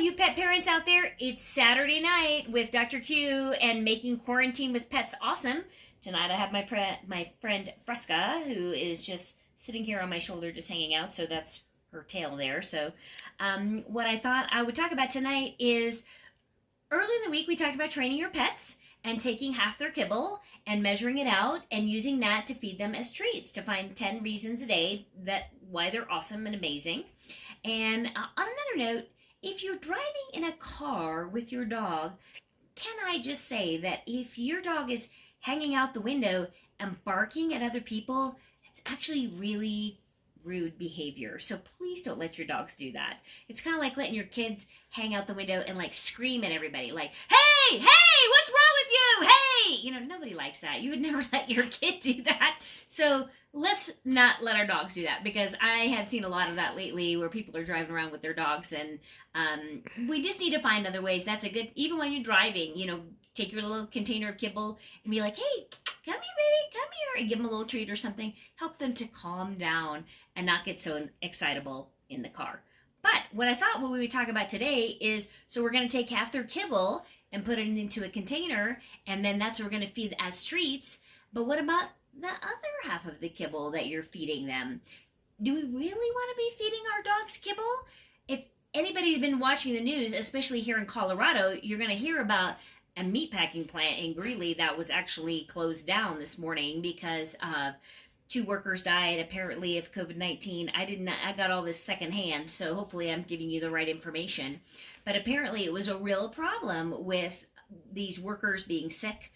you pet parents out there. It's Saturday night with Dr. Q and making quarantine with pets awesome. Tonight I have my friend Fresca, who is just sitting here on my shoulder just hanging out, so that's her tail there. So what I thought I would talk about tonight is early in the week we talked about training your pets and taking half their kibble and measuring it out and using that to feed them as treats, to find 10 reasons a day that why they're awesome and amazing. And on another note, if you're driving in a car with your dog, can I just say that if your dog is hanging out the window and barking at other people, it's actually really rude behavior. So please don't let your dogs do that. It's kind of like letting your kids hang out the window and like scream at everybody like, hey, what's wrong with you? Hey, nobody likes that. You would never let your kid do that. So let's not let our dogs do that, because I have seen a lot of that lately where people are driving around with their dogs, and we just need to find other ways. That's a good, even when you're driving, take your little container of kibble and be like, hey, come here, baby, come here, and give them a little treat or something. Help them to calm down and not get so excitable in the car. But what I thought what we would talk about today is, so we're going to take half their kibble and put it into a container, and then that's what we're going to feed as treats. But what about the other half of the kibble that you're feeding them? Do we really want to be feeding our dogs kibble? If anybody's been watching the news, especially here in Colorado, you're going to hear about a meatpacking plant in Greeley that was actually closed down this morning because 2 workers died apparently of COVID-19. I got all this secondhand, so hopefully I'm giving you the right information. But apparently it was a real problem with these workers being sick,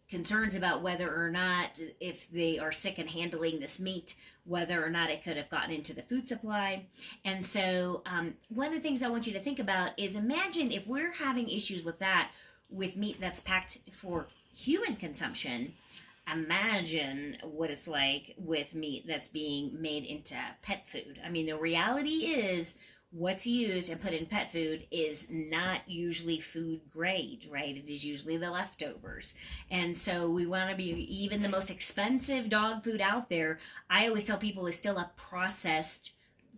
concerns about whether or not, if they are sick and handling this meat, whether or not it could have gotten into the food supply. And so one of the things I want you to think about is, imagine if we're having issues with that, with meat that's packed for human consumption. Imagine what it's like with meat that's being made into pet food. I mean, the reality is what's used and put in pet food is not usually food grade, right? It is usually the leftovers. And so we want to be, even the most expensive dog food out there, I always tell people, is still a processed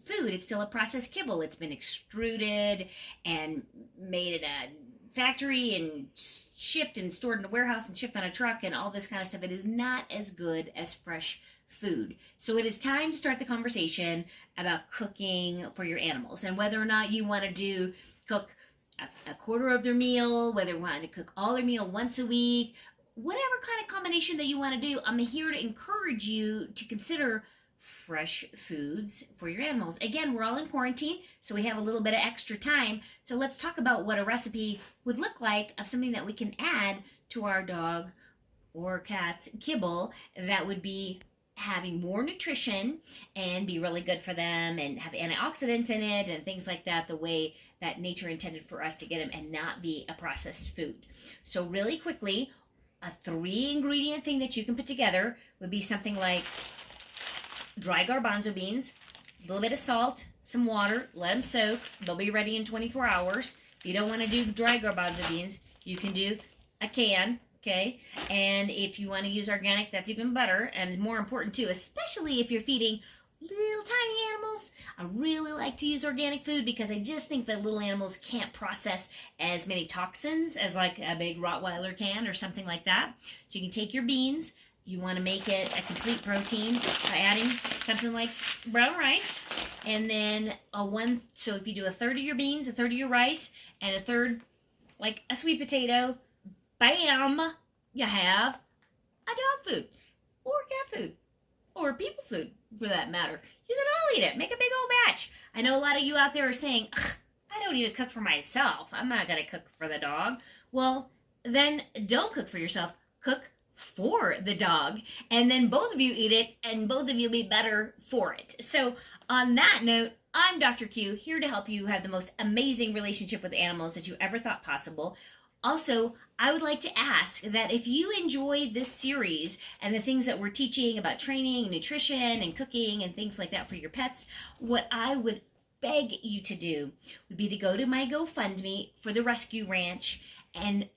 food. It's still a processed kibble. It's been extruded and made in a factory and shipped and stored in a warehouse and shipped on a truck and all this kind of stuff. It is not as good as fresh food. So it is time to start the conversation about cooking for your animals, and whether or not you want to cook a quarter of their meal, whether you want to cook all their meal once a week, whatever kind of combination that you want to do. I'm here to encourage you to consider fresh foods for your animals. Again, we're all in quarantine, so we have a little bit of extra time. So let's talk about what a recipe would look like of something that we can add to our dog or cat's kibble that would be having more nutrition and be really good for them and have antioxidants in it and things like that, the way that nature intended for us to get them, and not be a processed food. So really quickly, a 3-ingredient thing that you can put together would be something like dry garbanzo beans, a little bit of salt, some water, let them soak. They'll be ready in 24 hours. If you don't want to do dry garbanzo beans, you can do a can, okay? And if you want to use organic, that's even better and more important too, especially if you're feeding little tiny animals. I really like to use organic food because I just think that little animals can't process as many toxins as like a big Rottweiler can or something like that. So you can take your beans. You want to make it a complete protein by adding something like brown rice, and then so if you do a third of your beans, a third of your rice, and a third like a sweet potato, bam, you have a dog food, or cat food, or people food for that matter. You can all eat it. Make a big old batch. I know a lot of you out there are saying, I don't even cook for myself. I'm not going to cook for the dog. Well, then don't cook for yourself. Cook for the dog, and then both of you eat it, and both of you be better for it. So on that note, I'm Dr. Q, here to help you have the most amazing relationship with animals that you ever thought possible. Also, I would like to ask that if you enjoy this series and the things that we're teaching about training, nutrition, and cooking, and things like that for your pets, what I would beg you to do would be to go to my GoFundMe for the Rescue Ranch and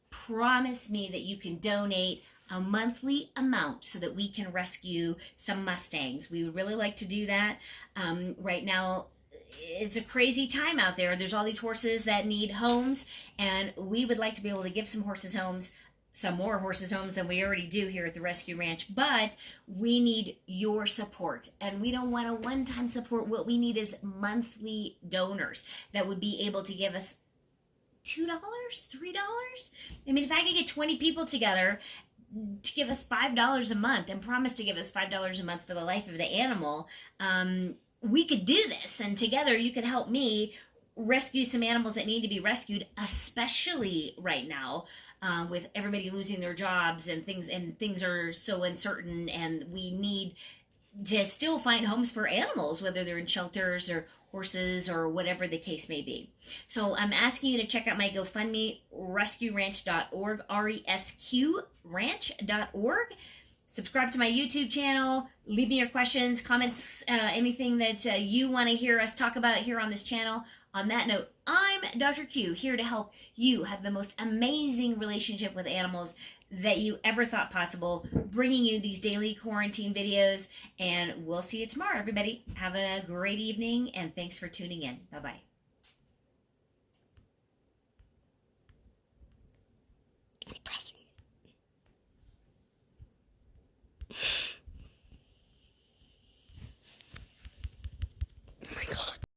promise me that you can donate a monthly amount so that we can rescue some Mustangs. We would really like to do that. Right now, it's a crazy time out there. There's all these horses that need homes, and we would like to be able to give some more horses homes than we already do here at the Rescue Ranch, but we need your support, and we don't want a one-time support. What we need is monthly donors that would be able to give us $2, $3. I mean, if I could get 20 people together to give us $5 a month and promise to give us $5 a month for the life of the animal, we could do this, and together you could help me rescue some animals that need to be rescued, especially right now, with everybody losing their jobs and things are so uncertain, and we need to still find homes for animals, whether they're in shelters or horses or whatever the case may be. So I'm asking you to check out my GoFundMe, rescueranch.org, RESQ ranch.org. Subscribe to my YouTube channel. Leave me your questions, comments, anything that you want to hear us talk about here on this channel. On that note, I'm Dr. Q, here to help you have the most amazing relationship with animals that you ever thought possible, bringing you these daily quarantine videos, and we'll see you tomorrow, everybody. Have a great evening, and thanks for tuning in. Bye-bye. I'm pressing